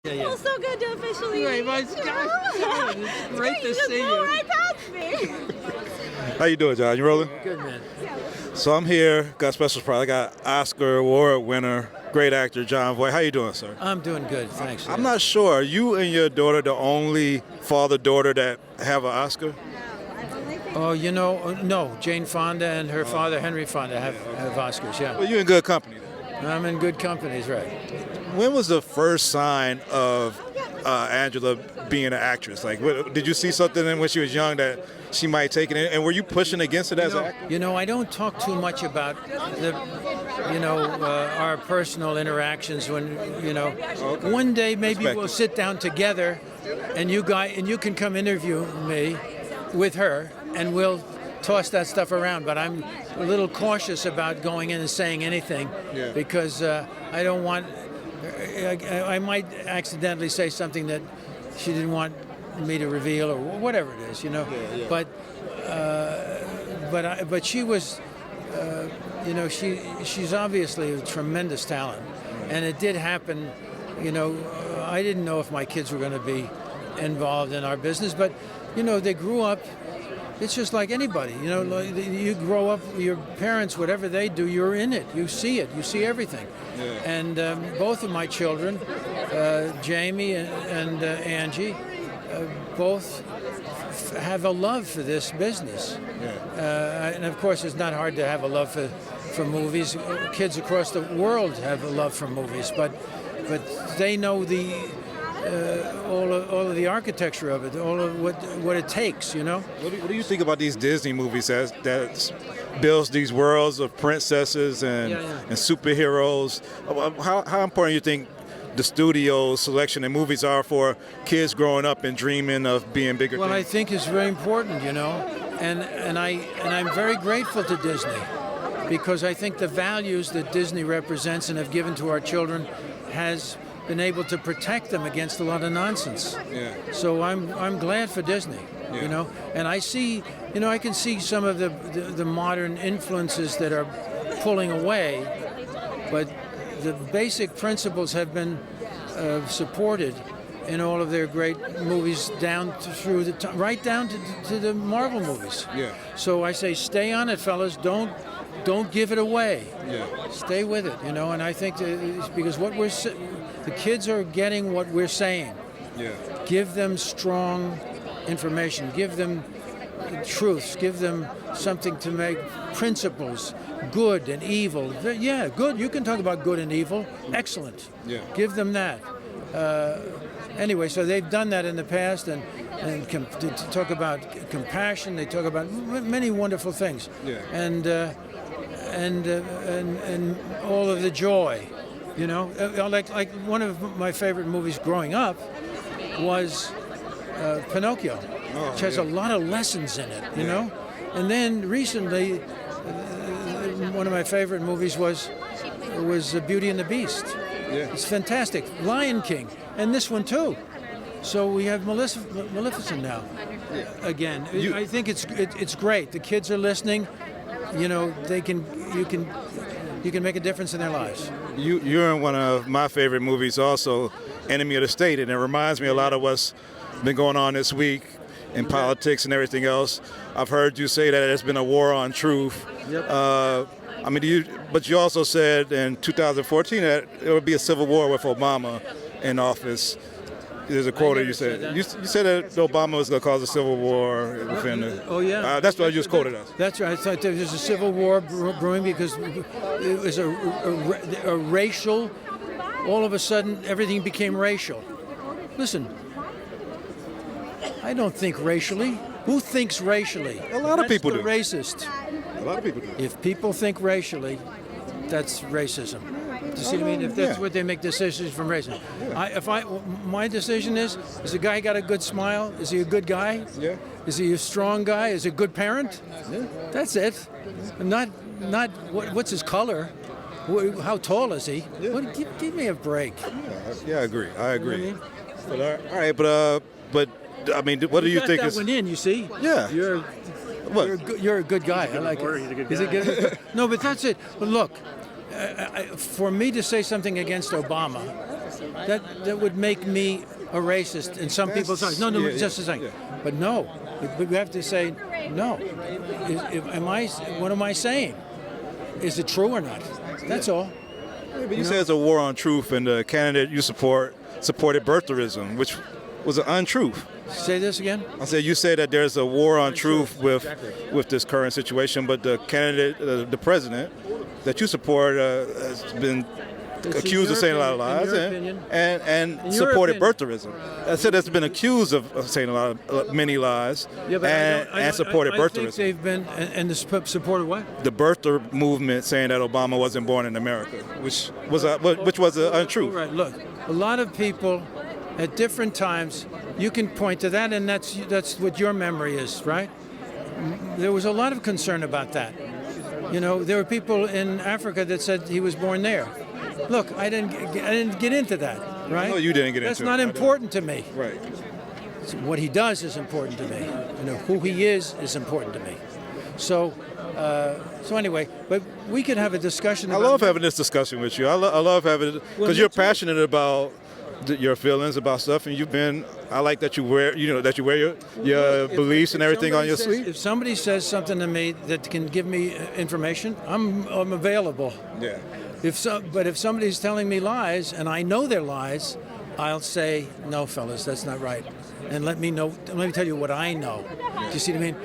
Yeah. Well, so good to officially Right, meet it's you. great to see You you. right past me. How you doing, John? You rolling? Good, man. So I'm here, got a special surprise. I got Oscar Award winner, great actor Jon Voight. How you doing, sir? I'm doing good, thanks. I'm not sure. Are you and your daughter the only father-daughter that have an Oscar? Oh, no. Jane Fonda and her father, Henry Fonda, have Oscars, yeah. Well, you're in good company. I'm in good companies, right. When was the first sign of Angela being an actress? Like, did you see something when she was young that she might take it in? And were you pushing against it as an actor? I don't talk too much about our personal interactions when, Okay. one day maybe Respect we'll it. sit down together and you can come interview me with her and we'll toss that stuff around. But I'm a little cautious about going in and saying anything because I don't want, I might accidentally say something that she didn't want me to reveal or whatever it is, But she was, she's obviously a tremendous talent, and it did happen. I didn't know if my kids were going to be involved in our business, but they grew up. It's just like anybody, like you grow up, your parents, whatever they do, you're in it. You see it. You see everything. Yeah. And both of my children, Jamie and Angie, both have a love for this business. And of course, it's not hard to have a love for movies. Kids across the world have a love for movies, but they know all of the architecture of it, all of what it takes, What do you think about these Disney movies that builds these worlds of princesses and superheroes? How important do you think the studio selection and movies are for kids growing up and dreaming of being bigger Well, I things? think it's very important, and I'm very grateful to Disney because I think the values that Disney represents and have given to our children has been able to protect them against a lot of nonsense. Yeah. So I'm glad for Disney, and I see, I can see some of the modern influences that are pulling away, but the basic principles have been supported in all of their great movies right down to the Marvel movies. Yeah. So I say, stay on it, fellas. Don't give it away. Yeah. Stay with it, and I think that it's because the kids are getting what we're saying. Yeah. Give them strong information. Give them truths. Give them something to make principles, good and evil. Yeah, good. You can talk about good and evil. Excellent. Yeah. Give them that. Anyway, so they've done that in the past, and to talk about compassion. They talk about many wonderful things. Yeah. And all of the joy. Like one of my favorite movies growing up was Pinocchio, which has a lot of lessons in it, know. And then recently, one of my favorite movies was Beauty and the Beast. Yeah. It's fantastic. Lion King, and this one too. So we have Maleficent now. Again, I think it's great. The kids are listening. You can make a difference in their lives. You're in one of my favorite movies also, Enemy of the State, and it reminds me a lot of what's been going on this week in politics and everything else. I've heard you say that there's been a war on truth. Yep. But you also said in 2014 that it would be a civil war with Obama in office. There's a quote that you said. You said that Obama was going to cause a civil war within the... Oh, yeah. That's what you just quoted us. That's right. I thought there was a civil war brewing because it was a racial... All of a sudden, everything became racial. Listen, I don't think racially. Who thinks racially? A lot of people do. Racist. A lot of people do. If people think racially, that's racism. Do you see what I mean? If that's what they make decisions from racism. My decision is the guy got a good smile? Is he a good guy? Yeah. Is he a strong guy? Is he a good parent? Yeah. That's it. Not what's his color? How tall is he? Yeah. Give me a break. Yeah, I agree. I agree. You know But all right, but I mean, what do you think that is? one in? You see? Yeah. You're a good guy. I like it. He's a good guy. No, but that's it. But look, for me to say something against Obama, that would make me a racist in some people's eyes. No, just a second. Yeah. But no, we have to say no. What am I saying? Is it true or not? That's all. Yeah, but you say it's a war on truth, and the candidate you supported birtherism, which was an untruth. Say this again. I said you say that there's a war on truth with this current situation, but the candidate, the president that you support, has been accused of saying a lot of lies and supported birtherism. I said that's been accused of saying a lot of many lies and supported birtherism. I think they've been and supported what? The birther movement saying that Obama wasn't born in America, which was untruth. Right. Look, a lot of people at different times. You can point to that, and that's what your memory is, right? There was a lot of concern about that. You know, there were people in Africa that said he was born there. Look, I didn't get into that, right? No, you didn't get into it. That's not important to me. Right. What he does is important to me. You know, who he is important to me. So anyway, but we could have a discussion. I love having this discussion with you. I love having it because you're passionate about your feelings about stuff, and I like that you wear your beliefs and everything on your sleeve. If somebody says something to me that can give me information, I'm available. Yeah. But if somebody's telling me lies and I know they're lies, I'll say, no, fellas, that's not right. And let me tell you what I know. Do you see what I mean?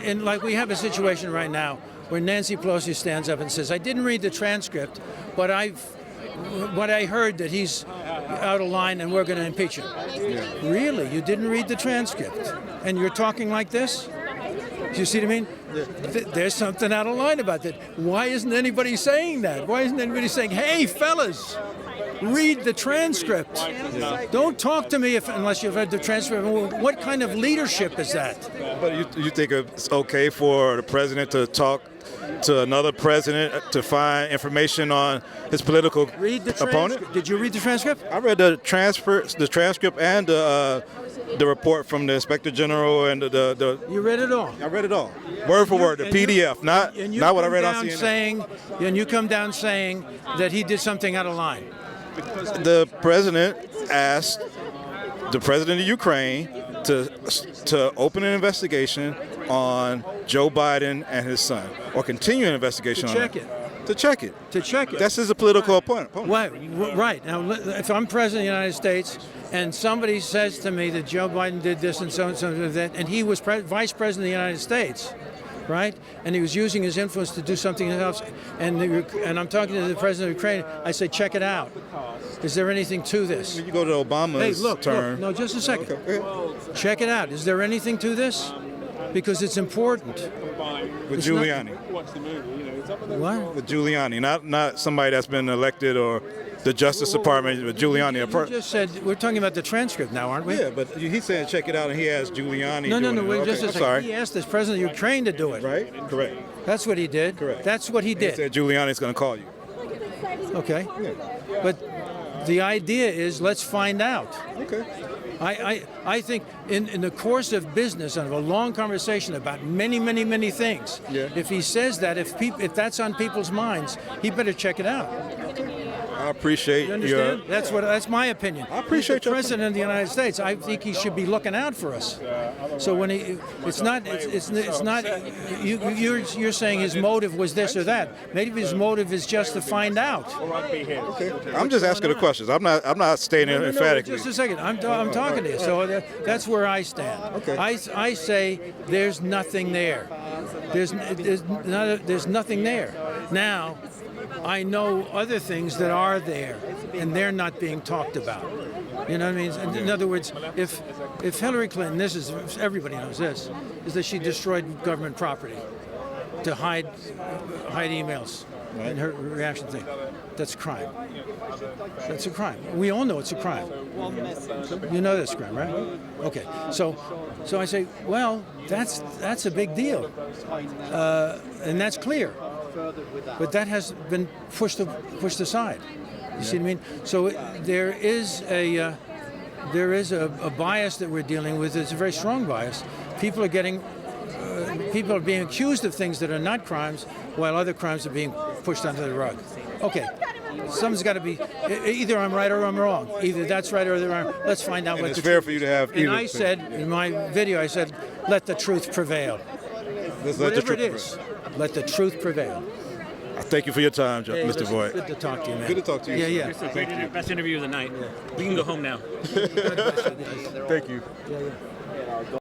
And like we have a situation right now where Nancy Pelosi stands up and says, I didn't read the transcript, but what I heard that he's out of line and we're going to impeach him. Yeah. Really? You didn't read the transcript? And you're talking like this? Do you see what I mean? Yeah. There's something out of line about that. Why isn't anybody saying that? Why isn't anybody saying, hey, fellas, read the transcript? Yeah. Don't talk to me unless you've read the transcript. What kind of leadership is that? But you think it's okay for the president to talk to another president to find information on his political opponent? Did you read the transcript? I read the transcript and the report from the Inspector General and the. You read it all. I read it all, word for word, the PDF, not what I read on CNN. And you come down saying that he did something out of line. The president asked the president of Ukraine to open an investigation on Joe Biden and his son, or continue an investigation on it. To check it. That's his political opponent. Right. Now, if I'm president of the United States and somebody says to me that Joe Biden did this and so and so and that, and he was vice president of the United States, right? And he was using his influence to do something else, and I'm talking to the president of Ukraine, I say, check it out. Is there anything to this? When you go to Obama's term. No, just a second. Okay. Check it out. Is there anything to this? Because it's important. With Giuliani. What? With Giuliani, not somebody that's been elected or the Justice Department, but Giuliani. You just said, we're talking about the transcript now, aren't we? Yeah, but he's saying check it out, and he asked Giuliani. No, just a second. Sorry. He asked the president of Ukraine to do it. Right? Correct. That's what he did. Correct. That's what he did. He said Giuliani's going to call you. Okay. Yeah. But the idea is let's find out. Okay. I think in the course of business, of a long conversation about many things, if he says that, if that's on people's minds, he better check it out. I appreciate you understand? That's my opinion. I appreciate He's the president of the United States. I think he should be looking out for us. So when it's not you're saying his motive was this or that. Maybe his motive is just to find out. Okay. I'm just asking the questions. I'm not stating it emphatically. Just a second. I'm talking to you. So that's where I stand. Okay. I say there's nothing there. There's nothing there. Now, I know other things that are there, and they're not being talked about. You know what I mean? In other words, if Hillary Clinton, everybody knows this, is that she destroyed government property to hide emails and her reaction thing. That's a crime. That's a crime. We all know it's a crime. You know that's a crime, right? Okay. So I say, well, that's a big deal, and that's clear. But that has been pushed aside. You see what I mean? So there is a bias that we're dealing with. It's a very strong bias. People are being accused of things that are not crimes, while other crimes are being pushed under the rug. Okay. Something's got to be. Either I'm right or I'm wrong. Either that's right or they're wrong. Let's find out And what it's the fair truth for you to is. have And either I thing. said in my video, I said, let the truth prevail. Let's let the Whatever truth it is, let the truth prevail. Thank you for your time, Hey, Mr. listen, Voight. Good to talk to you, man. Good to talk to you, Yeah, sir. yeah. Best interview of the night. We can go home now. God bless you guys. Thank you. Yeah, yeah.